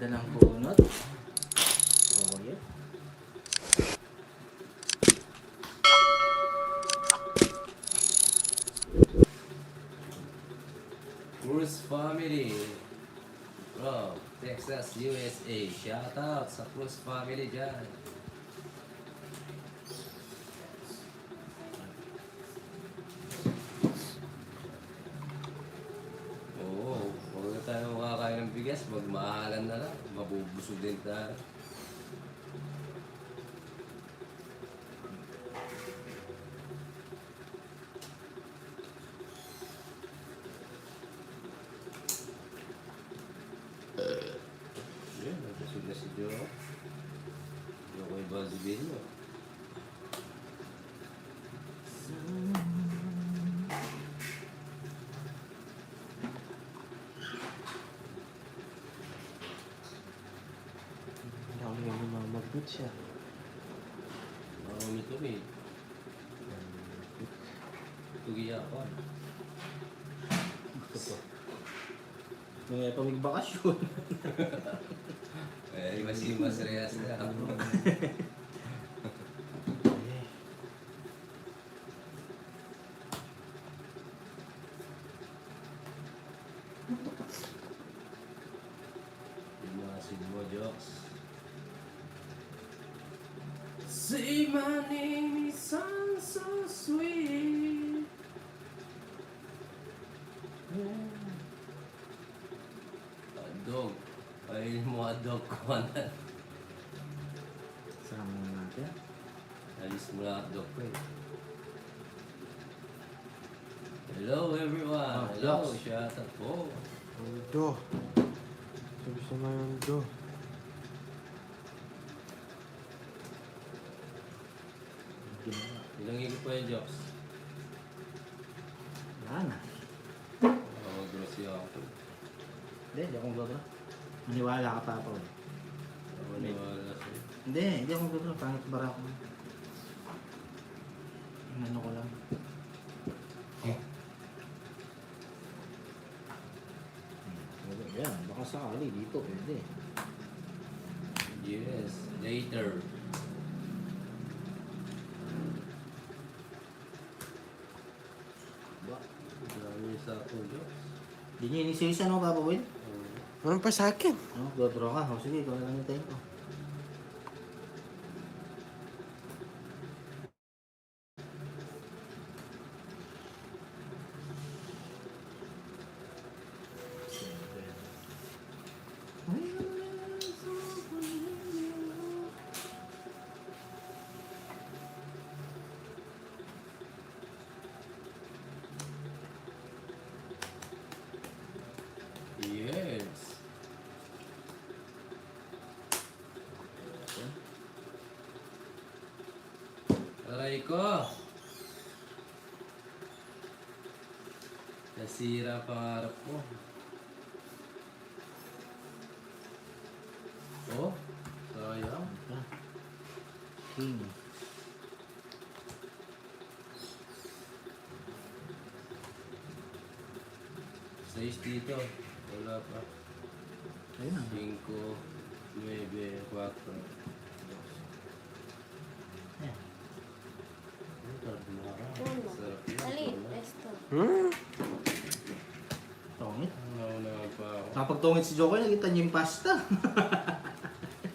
Dalang bunot. Oh, yeah. Cruz family from Texas, USA. Shout out sa Cruz family dyan. Oo, huwag na tayo makakain ng bigas. Magmahalan na lang. Mabubusog din tayo. Yan, nabusog na si Joe. Joe ko iba si Billo. Hindi ako ngayon mamagot siya. Mamamit-umit. Tugiya ako. May pamigbakasyon. Eh, mas reyas na. Imasin mo, jokes. Say my name, it sounds so sweet. Dog. Ay mo dog ko na. Sama na natin. Alis mo lahat dog ko eh. Hello everyone. Hello, Jocks. shout out po. Undo. Sabi sa mga undo. Ginawa. Ilang higit pa yung jokes? Wala na. Grossy ako. Hindi akong gagawin. Maniwala ka pa ako. Ako nawala sa'yo. Hindi akong gagawin. Pangit bara ako. Yung ano ko lang. Yan, baka sakali dito pwede. Yes, later. Ba, dami sa ako jokes. Hindi niyo inisisa no, Papa Will? Ano pa sa akin? Ano, draw ka. O sige, ikaw na lang yung time ko. Yes. Aray ko. Nasira pangarap ko. Oh, sayang. King. Sais dito. Wala pa. Ayun na. 5, 9, 4. Ayan. Uno. Sarap yun. Dali, esto. Tongit. Nauna pa ako. Kapag tongit si Joker, nakita niyo yung pasta.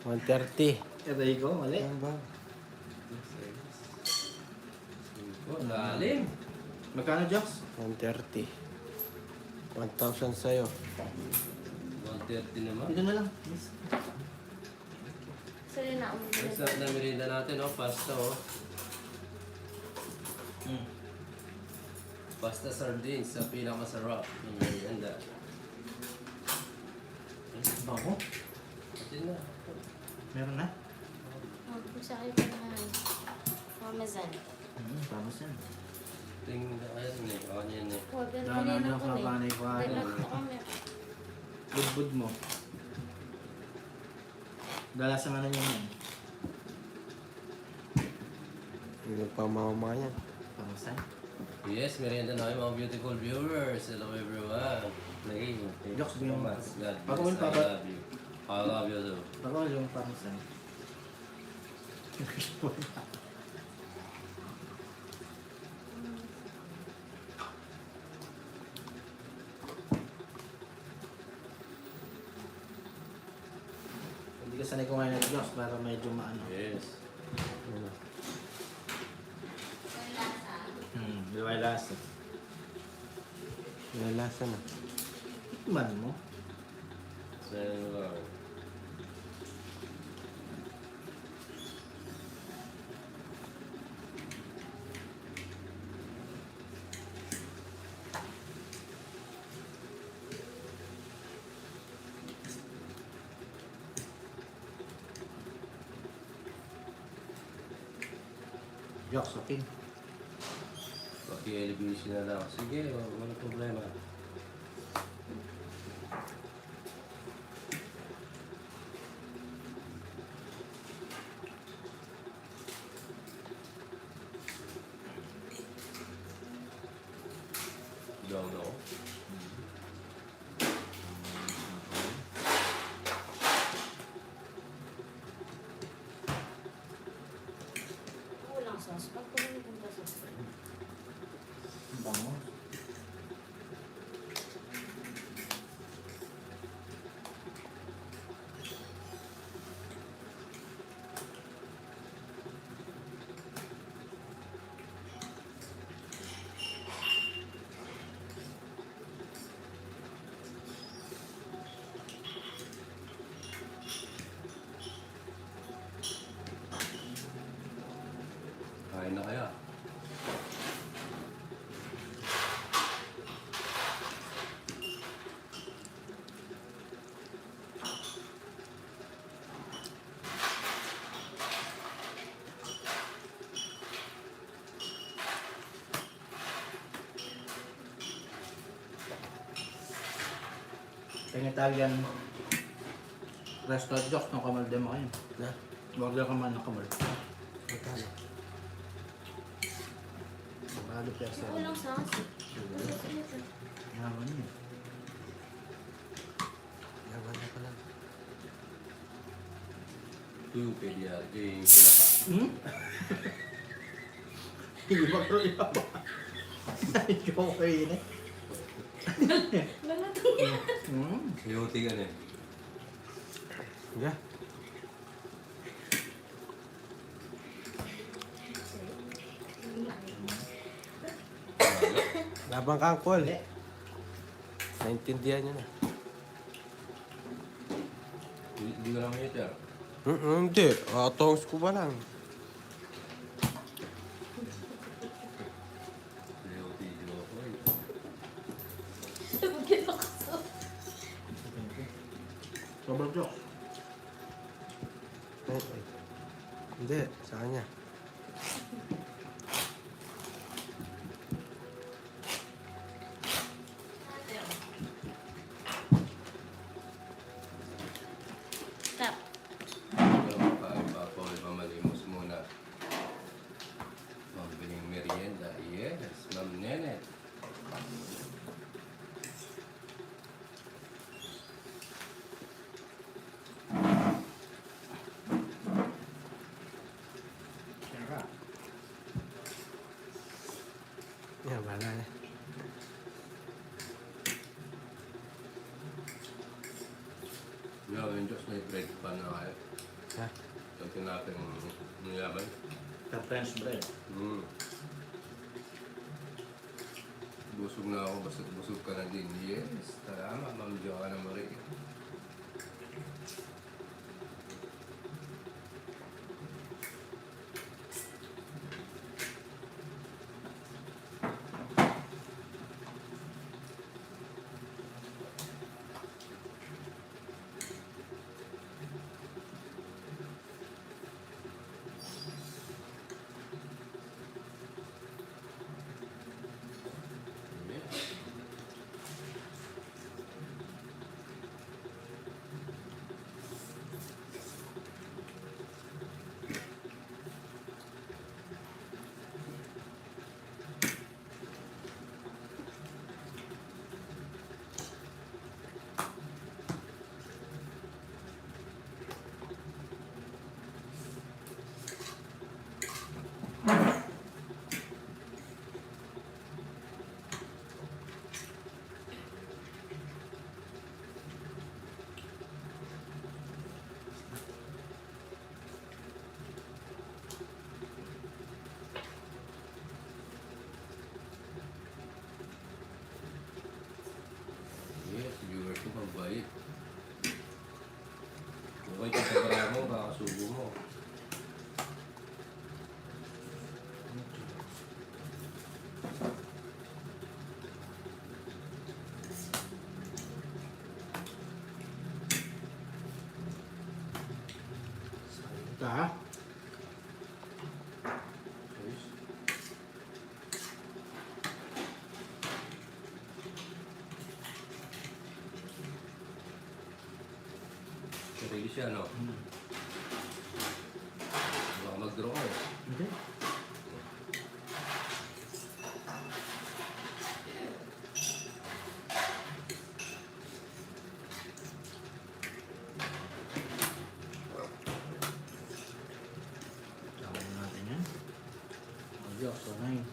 130. Aray ko, mali. Ano ba? 5, lalim. Magkano, Jox? 130. 1,000 sa'yo. 130 naman. Dito na lang. Yes. Sorry na, Ang sarap na merienda natin, oh. Pasta, oh. Pasta sardines sa pinakamasarap ng merienda. Bako? Atin na. Meron na? Sa akin na Parmesan. Tama yan. Tingnan na kayo, eh. O, yan, eh. Huwag ganun Daan kanina na ko sa eh. panay ko. Dalag ko kami. Budbud mo. Dala sa mana niya yan. Yung nagpamamama yan. Pamasan. Yes, merienda na kayo, mga beautiful viewers. Hello, everyone. Naging. Jokes, bigyan mo. God Pag-uwi bless, I pa ba? love you. I love you too. Ako yung parmesan. Hindi ka sanay kumain ng Diyos para medyo maano. Yes. Ano? Di ba lasa? Nalasa na. Tikman mo. Sa'yo lang. Diyos, okay. Paki-elevation na lang. Sige, walang problema. Don't know. Kulang sauce. Pag kulang yung sauce. Ang bango. Kain na kaya? Kaya tawag yan. Resto Diyos, nung kamal din mo kayo. Na? Huwag lang kamal ng kamal. Magkano? Mahalo siya sa... Kulang sauce. Yaman yun. Yaman na pala. Stupid yan. Ito yung pinaka. Hmm? Hindi ba pero iba ba? Joke yun eh. Lalating yan. Yote ka na eh. Yeah. Labang kangkol. Hindi. Naintindihan niya na. Hindi ko naman ito. Hindi. Tongs ko ba lang? Yote, joke. Bigyan ako sauce. Sobrang Diyos. Ay. Hindi. Sa kanya. Stop. Paul, pamalimos muna. Mabiling merienda. Yes, Ma'am Nenet. Sarap. Yan, wala na. Yung Diyos may bread pa na kayo. Ha? Ito natin nilaban. Sa French bread. Busog na ako, busog ka na din. Yes, tama, Ma'am Joanna Marie. Yeah. Okay, pagkabara mo, kakasubo mo. Salita. Ayos. Sarili siya, no? Baka mag-draw ka eh. Hindi. Tawag natin yan. Oh, Diyos, so na yun.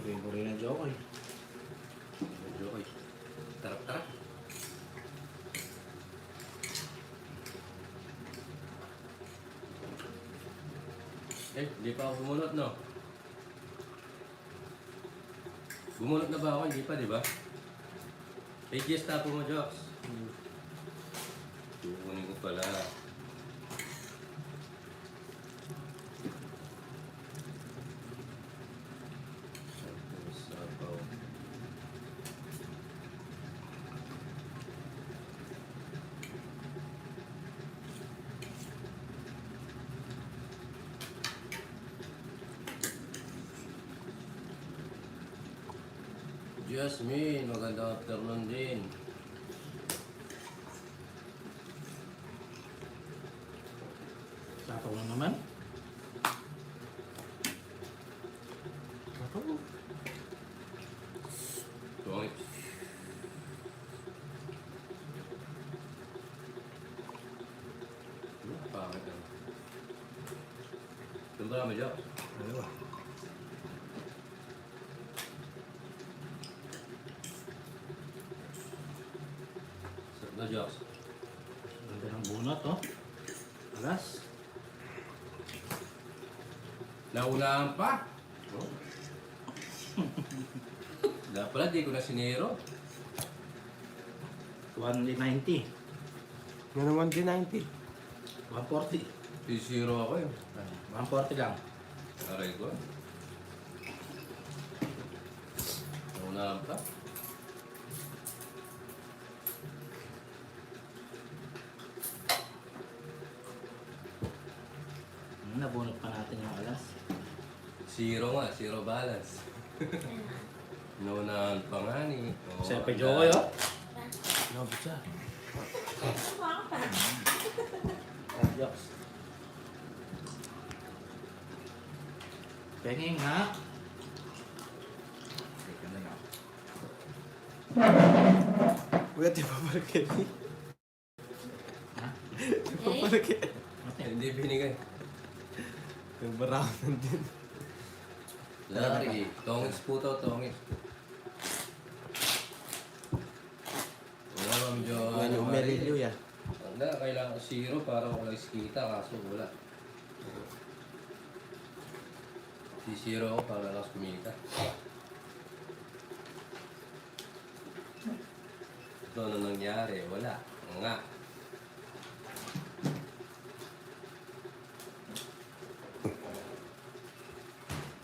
Gawin ko rin ang joke eh. Medyo okay. Tara. Eh, hindi pa ako bumunot, no? Bumunot na ba ako? Hindi pa, di ba? AGS tapo mo, Jox. Kukunin ko pala. Sabaw. Jasmine, magandang afternoon din. Sapaw na naman. Ako. Tungit. Pangit na. Tumba naman, Jox. Dalawa. Sarap na, Jox. Ganda ng bunot, oh. Alas. Naunahan pa. Oh. Dapat pala, di ko na sinero. 190. Nga naman din 90. 140. Zero ako eh. 140 lang. Aray ko. Naunahan pa. Nabunot pa natin yung alas. Zero nga, zero balance. Naunahan pa nga ni. Oh, Sa pedyo ko yun. Nabot siya. Jokes. Penging ha. Teka na lang. Kuya, di ba pala kayo? Ha? Di ba pala kayo? Okay. Hindi binigay. Nagbarakan din. Lari, tongis po to, tongis. Wala medyo Yan yung merilyo yan. Wala, kailangan zero para wala kita, kaso wala. Si zero ako para lang kumita. Ito na nangyari, wala. Nga.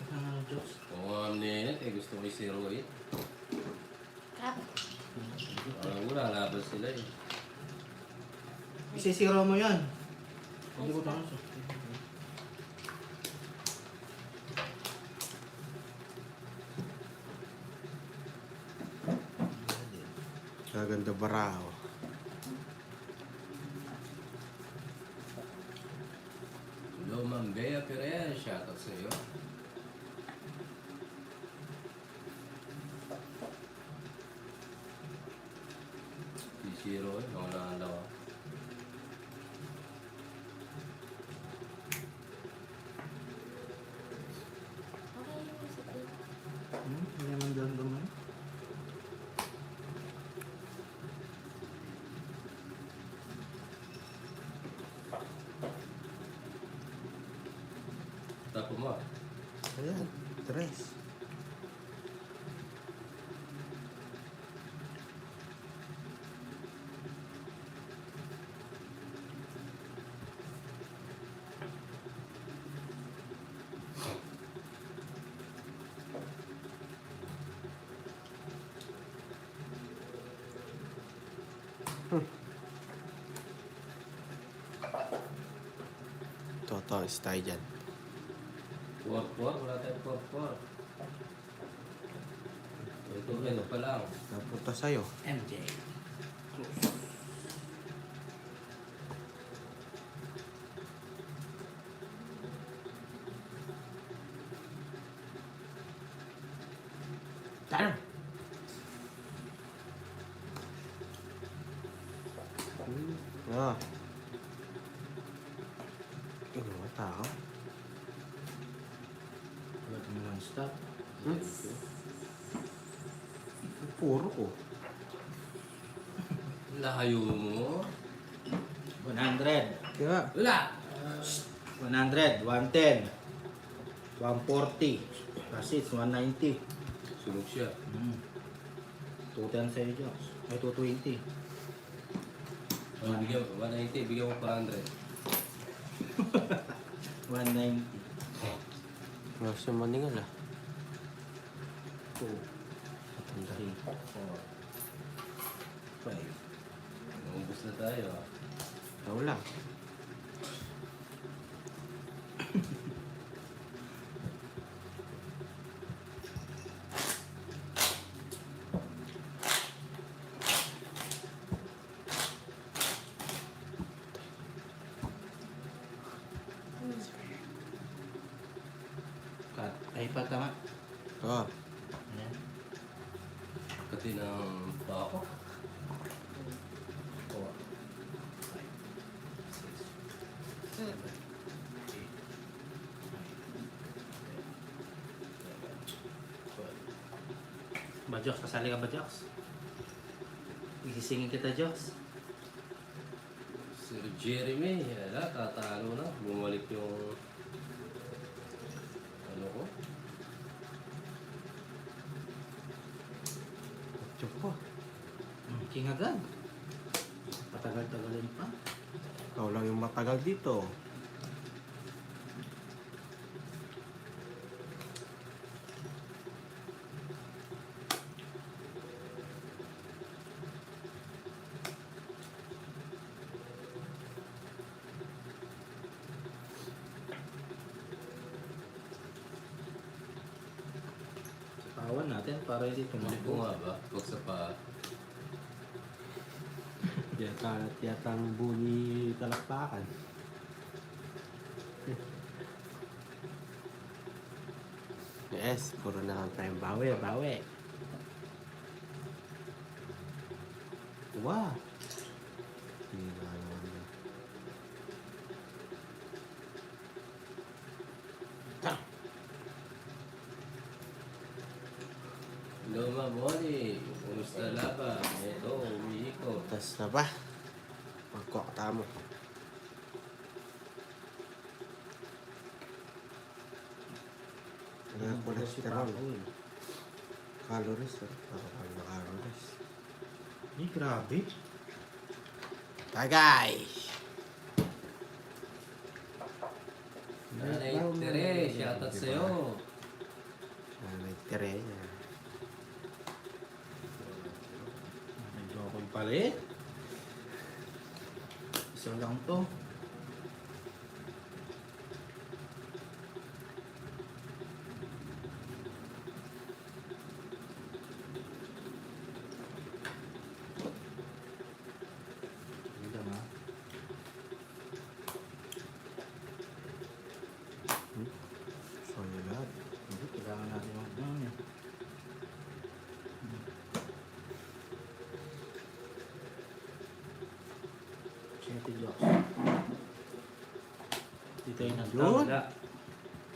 Ano, Jokes? Kung mga minute, eh gusto ko i-zero it. Kap. Parang wala, laban sila eh. Isisiro mo yan. Hindi ko tanong. Kaganda baraho. Hello, Ma'am Bea Perez. Shoutout sa iyo. Si zero eh, nakulaan daw ako. Okay, yung sa tayo. Hindi naman doon naman. Tapo mo. Ayan, 3. Toto, tayo dyan. 4-4, wala tayong 4-4. Ito pa lang. Napunta sa'yo. MJ. Cruz. Tara! Ah. Ano ba tao? Wala kang non-stop. Puro ko. Lahayo mo. 100. Kaya, Wala! 100. 110. 140. Kasi it's 190. Sunog siya. 210 sa'yo, Jox. Ay, 220. Bigyan, 190, bigyan mo 400. 190. nasa maningal ah. 2, Matanda. 3, 4, 5. Naubos na tayo. Ikaw lang. Cut. Ay, pa tama. Ah, Ayan. Pati ng pako. 4, 5, 6, 7, 8, 9, 10, 11, 12. Ba, Jox? Kasali ka ba, Jox? Isisingin kita, Jox. Sir Jeremy, wala, tatalo na. Bumalik yung ano ko. tiyok po. King agad. Patagal-tagalin pa. Ikaw lang yung matagal dito. Tawan natin para hindi Bumalik ko tumakbo. nga ba? Huwag sa pa. Yatang buni talakpakan. Yes, puro na lang tayong bawi, bawi. Wow. Hindi na naman yun. Loma Boni, kumusta laba? Ito, umiikot. Tas na ba? Magkokta mo. Kaya cholesterol. Calories. Nakapal na calories. Ay, grabe. Tagay! Nanay Tere, shoutout sa'yo. Nanay Tere. Medyo ako'y palit. Isa lang to. Ganda nga. So yun lahat. Hindi, kailangan natin yung ano eh. Siyempre, Jox. Dito yung Yun. nagtawala.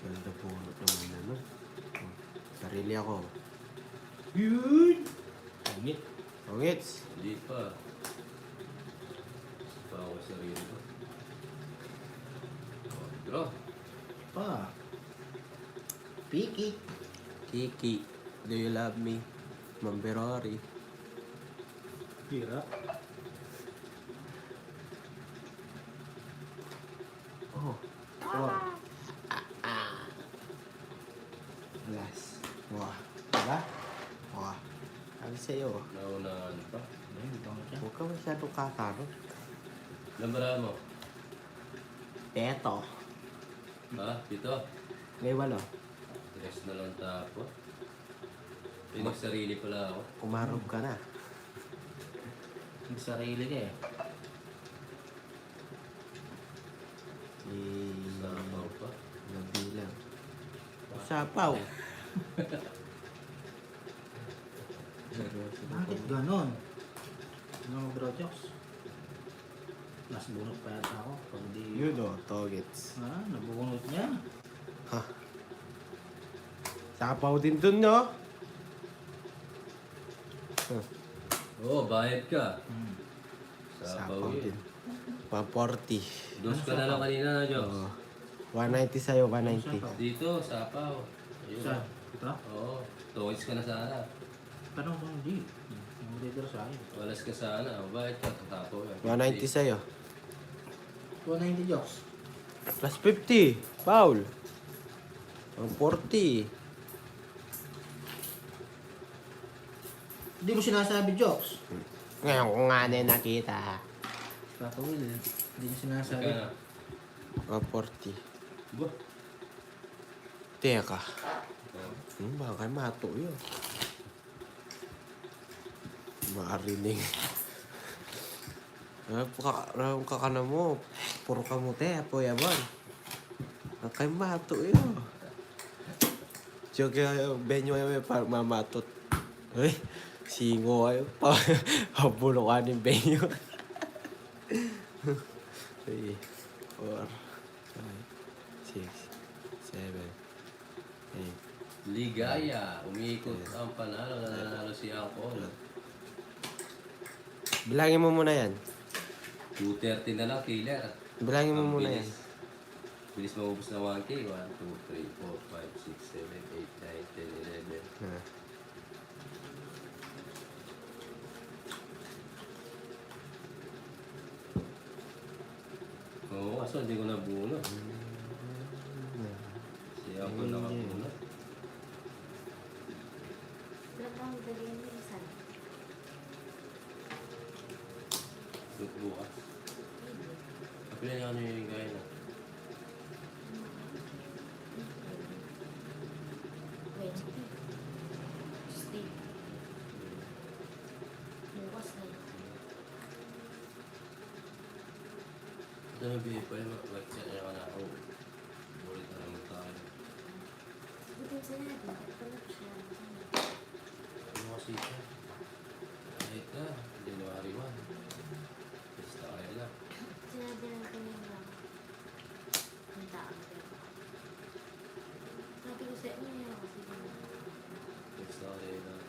Ganda po naman ano. Sarili ako. Yun! Pangit. Pangits! Hindi pa. Pa ako sa sarili ko. Oh, draw. Pa. Piki. Kiki, do you love me? Mamberori. Pira. Oh, Four. last. Wah, diba? Wah, sabi sa'yo. Naunahan pa. Ayun, ito nga siya. Huwag ka masyadong kakaro. Lambara mo. Peto. Ha? Dito. May walo. Rest na lang tapo. Sarili pala ako. Umarog ka na. May sarili ka eh. Sapaw pa. Nabilang. Sapaw. Bakit ganon? Ano bro Jokes? Mas bunot pa yata ako. Pag di... Yun o, togets. Ha? Nabubunot niya. Ha? Sapaw din dun, no? Oo, bayad ka. Hmm. Sapaw yun. 140. Dos ka na lang kanina na, Diyos. Oo. 190 sa'yo, 190. Dito, sapaw. Ayun. Sa? Ito? Oo. Tokits ka na sana. Tanong ko hindi. Yung leader sa akin. Walas ka sana. O, bayad ka. Tatapo ka. 190 sa'yo. 290 Jokes. Plus 50. Paul. 140. Hindi mo sinasabi Jokes. Ngayon ko nga na nakita. Tato Will. Hindi mo sinasabi. Saka na. 140. Ba? Teka. Bakit mato yun? Marinig. Ang kakana mo. Puro kamote. Apo yaman. Kay mato yun. Joke benyo ay mamatot. Ay, singo ay pa. Habulo ka ni benyo. 3, 4, 5, 6, 7, 8. Ligaya. Umiikot ang panalo. Nanalo si Angkol. Bilangin mo muna yan. 230 na lang, killer. Bilangin mo Ang muna yan. bilis. Bilis maubos na 1K. 1, 2, 3, 4, 5, 6, 7, 8, 9, 10, 11. Ah. Oo, kaso hindi ko nabuno. Siya ako nakabuno. Ilan ang dalhin mo isa? Bukas. Kapila niya ano yung gaya na. Wednesday. Tuesday. Bukas na yun. Ito na bigay pa yung mag-website niya ka na ako. Ulit na lang tayo. Buti sa natin. Ito na siya. Ano kasi siya? Kahit na, January 1. Basta kaya lang. Sinabi lang ko niya lang. Ang taang ko. Sabi ko sa inyo niya kasi Basta kaya lang.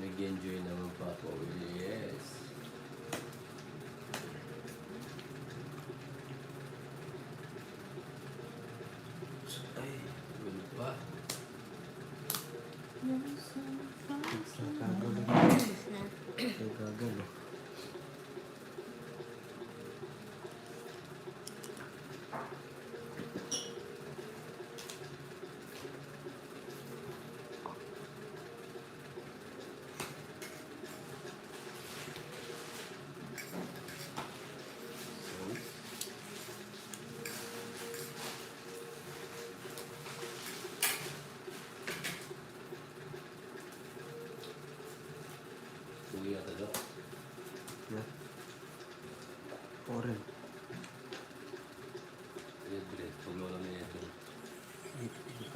Nag-enjoy naman pa po. Yes. Ay, wala pa. Gagalo. Tapos na. Gagalo. Uwi ata daw. Na. Oren. Libre. Pag wala na ito.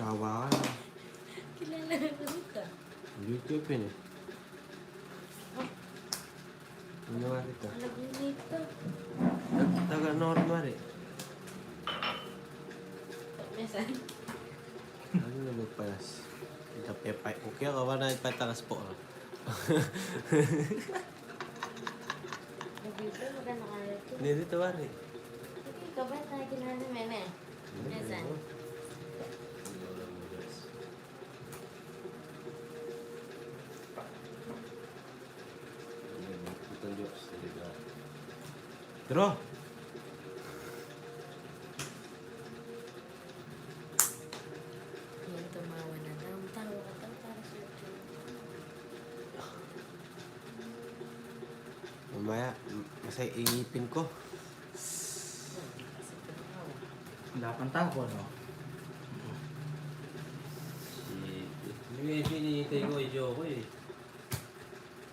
Kawa ka. Kilala naman ka. YouTube yun eh. Ano nga rito? Alam niyo nito. Taga normal eh. Mesan. Ano na magpalas? Tapepay. Okay ka ba na ipatakas po? Dito, maganda kaya ito. Hindi dito ba rin? Ikaw ba tayo kinala mene? Minsan. Lola mo, guys. Itong jokes, talaga. Draw. Yan, tumawa na daw. Tawa ka daw para sa ito. Mamaya, masay ingipin ko. Kasi tumawa. Wala pang tapo, no? Yung pinihintay ko, i-joke ko eh.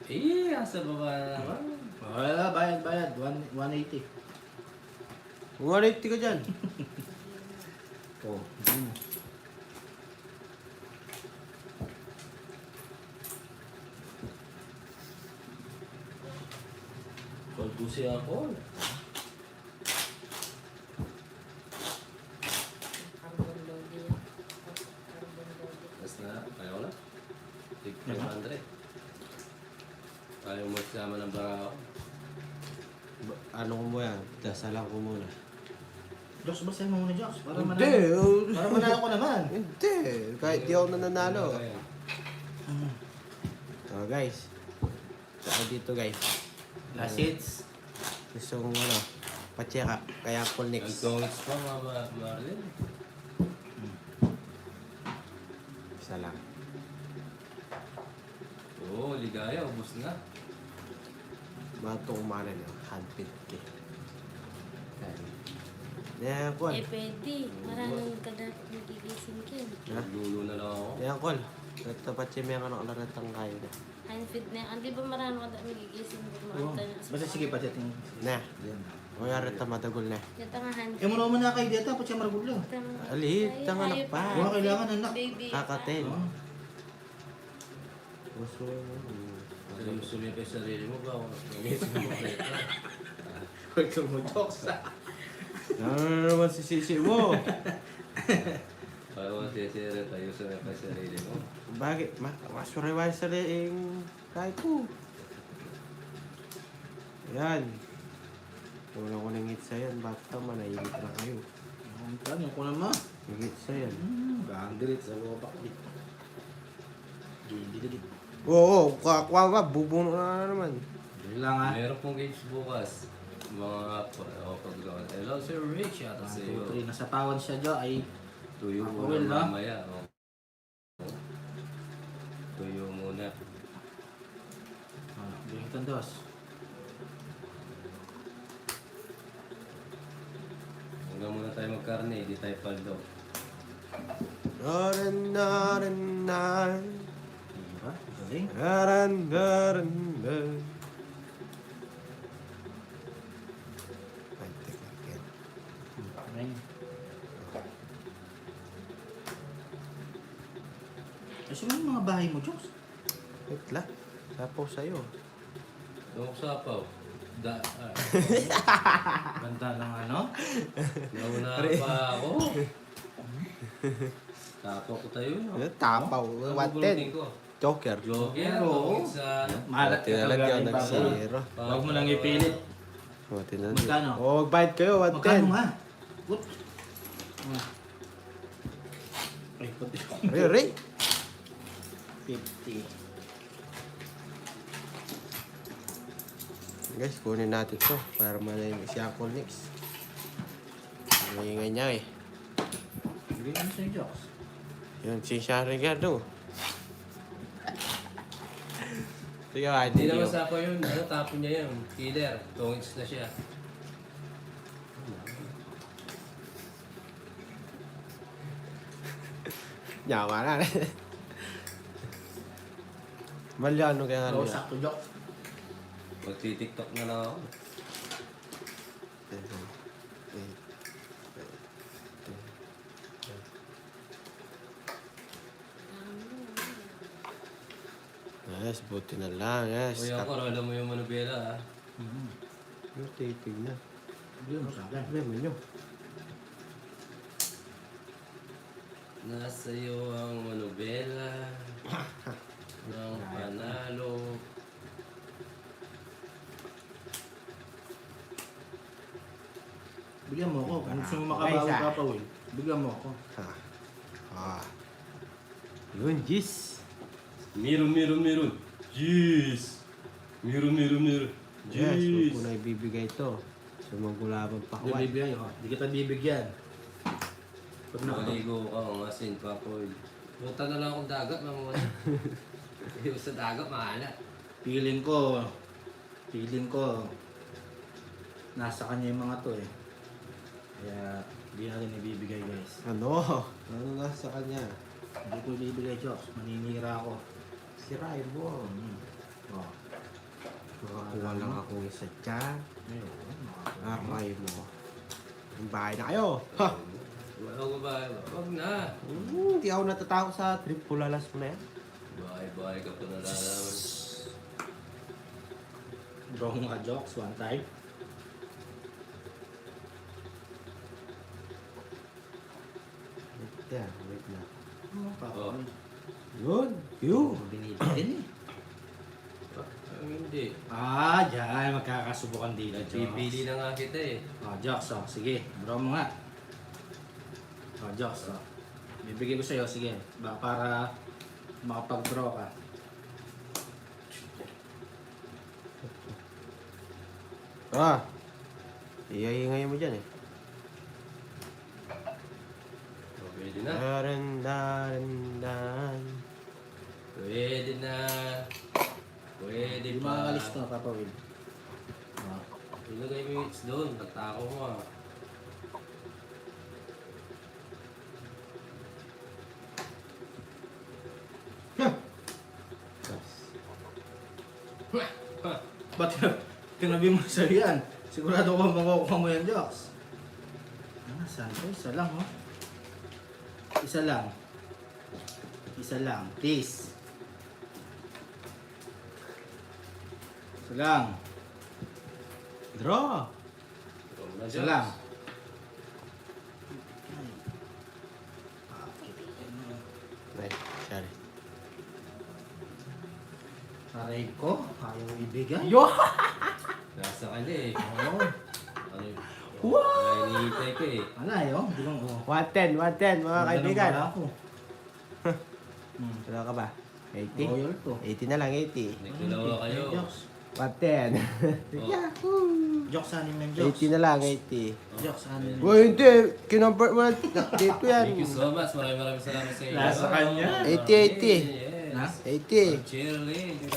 Eh, asa baba na naman. Wala, bayad. 180. 180 ka dyan. Oh. Pagbusi ako. Carbon lodi yan. Carbon lodi. Tapos na, ayaw na. Tig 500. Ayaw mo sama ng baka ako. Ano ko mo yan? Dasalan ko muna. Diyos, basahin mo muna, Diyos. Para Hindi. manalo. Para manalo ko naman. Hindi. Kahit di ako nananalo. Ayun. Oh, guys. Saka dito, guys. Last hits. Gusto kong ano, pa-check up. Kaya call Ang next. tongits pa, Marlin. Isa lang. Oo, ligaya, ubus na. Bato kumana niyo. 150. Yan, call. Eh, pwede. Maraming ka dapat magigising kin. Lulo na lang ako. Yan, call. Ito pa chimya ka ng alaratang kayo na. Unfit na yan. Di ba marami ka dapat magigising? Oo. Basta sige pa chatting. Na. Yan. O yara ito matagol na. Ito nga Eh, muna mo na kayo dito. Pati siya maragulong. Ali, tanga na pa. Wala kailangan, anak. Baby. Kakatel. Oh. Gusto mo. Kasi gusto niya pa yung sarili mo ba? Nangisip mo ba ito? Ito mo, Diyos. Ano naman si sisi mo? Parang sisira tayo sa sarili mo. Bakit? Masuriway sa liing kahit ko. Yan. Wala ko ng hitsa yan. Bata manahimik na kayo. Ang tanong ko naman. Yung hitsa yan. Gangdirit sa lobak. Gigidit. Oo, kakuha ka. Bubuno na naman. Dali lang ha. Meron pong games bukas. Mga pag-gawin. Hello, Sir Rich. Yata sa 1, iyo. 2, 3. Nasa tawan siya dyan ay Tuyo Ako muna rin, ha? mamaya. Oh. Tuyo muna. Bington dos. Hanggang muna tayo magkarne. Di tayo paldo. Naran, naran, naran. Diba? Galing. Naran, naran, naran. Ay, teka, teka. Amen. Kasi yung mga bahay mo, Diyos. Wait lang. Sapaw sa'yo. Doon sapaw. Ganda ng ano. Nauna pa ako. Tapo ko tayo. No? Tapaw. Ano 110. bubulutin ko? Joker. Joker. Oo. Tungkol sa... Malat ka Tinalagyan galing ng pa. zero. Huwag mo nang ipilit. Buti na. Magkano? O, magbayad kayo. Magkano 110. nga? What? Ay, pati. Ray, Ray. 50. Guys, kunin natin to para malayin si Uncle Nix. Ingay niya eh. Hindi ano sa'yo, Diyos. Yun, si Sean Ricardo. Sige, Hindi naman sapaw yun. Ano, tapo niya yun. Killer. Tungits na siya. Yawa na. Malyano kaya nga Oo, nila. sakto, Diyos. Magti-tiktok na lang ako. Yes, buti na lang. Yes. O yan ko, alam mo yung manubela ha. Yung titig na. Hindi mo sa akin. Alam mo nyo. Nasa iyo ang manubela. ng panalo. Bigyan mo ako. Kung gusto mo makabawi Isa. ka pa, Will. Bigyan mo ako. Ha. Ah. Yun, Jis. Meron. Jeez. Meron. Yes, huwag Jeez. ko na ibibigay ito. Sa mga gulabang Hindi pakwan. bibigyan ko. Hindi kita bibigyan. Pag Maligo ka, ngasin, papoy. Punta na lang akong dagat, mamuna. Yung sa dagat, maalat. Feeling ko, nasa kanya yung mga to eh. Kaya, hindi natin ibibigay guys. Ano? Ano na sa kanya? Hindi ko ibibigay, Joks. Maninira ako. Sirain mo. Oh. Makakuha lang ako isa dyan. Ayun, makakuha. Aray mo. Ang bahay na kayo. Ha! Wala ko ba? Wag na. Hindi ako natatakot sa trip. Pulalas mo na yan. Bye ka pa nalalaman. Draw mo ka, Joks, one time. Wait lang. Oh. Yun. Yun. Binibigyan eh. Hindi. Ah, dyan. Magkakasubukan dito, Joks. Pipili na nga kita eh. Oh, Joks, oh. Sige. Draw mo nga. Oh, Joks, oh. Bibigay ko sa'yo. Sige. Para makapag-draw ka. Ah. Iyaingay mo dyan eh. Pwede na. Daran. Pwede na. Pwede Hindi pa. makakalis to, Papa Will. Oh. Ilagay mo yung hits doon. Nagtako mo ah. Ba't tinabi mo sa'yo yan? Sigurado ko makukuha mo yan, Joks. Ah, saan to? Isa lang, oh. Isa lang. Isa lang. Please. Isa lang. Draw. Isa lang. Ay, sorry. Aray ko, ayaw ibigay. Yo! Nasa kanya eh. Oo. Ano yun? Wow! Hinihintay ko eh. Wala, yun. Hindi lang, oh. 110, mga kaibigan. Wala ako. Ano ka ba? 80? Royal to. 80 na lang, 80. Nagtulawa kayo. Jokes. 110. Oh. Jokes, anim yung jokes. 80 na lang, 80. Jokes, anim yung Uy, hindi. Kinumpert mo na dito yan. Thank you so much. Maraming salamat sa inyo. Nasa kanya. 80. Yes. Ha? 80. Cheerleading.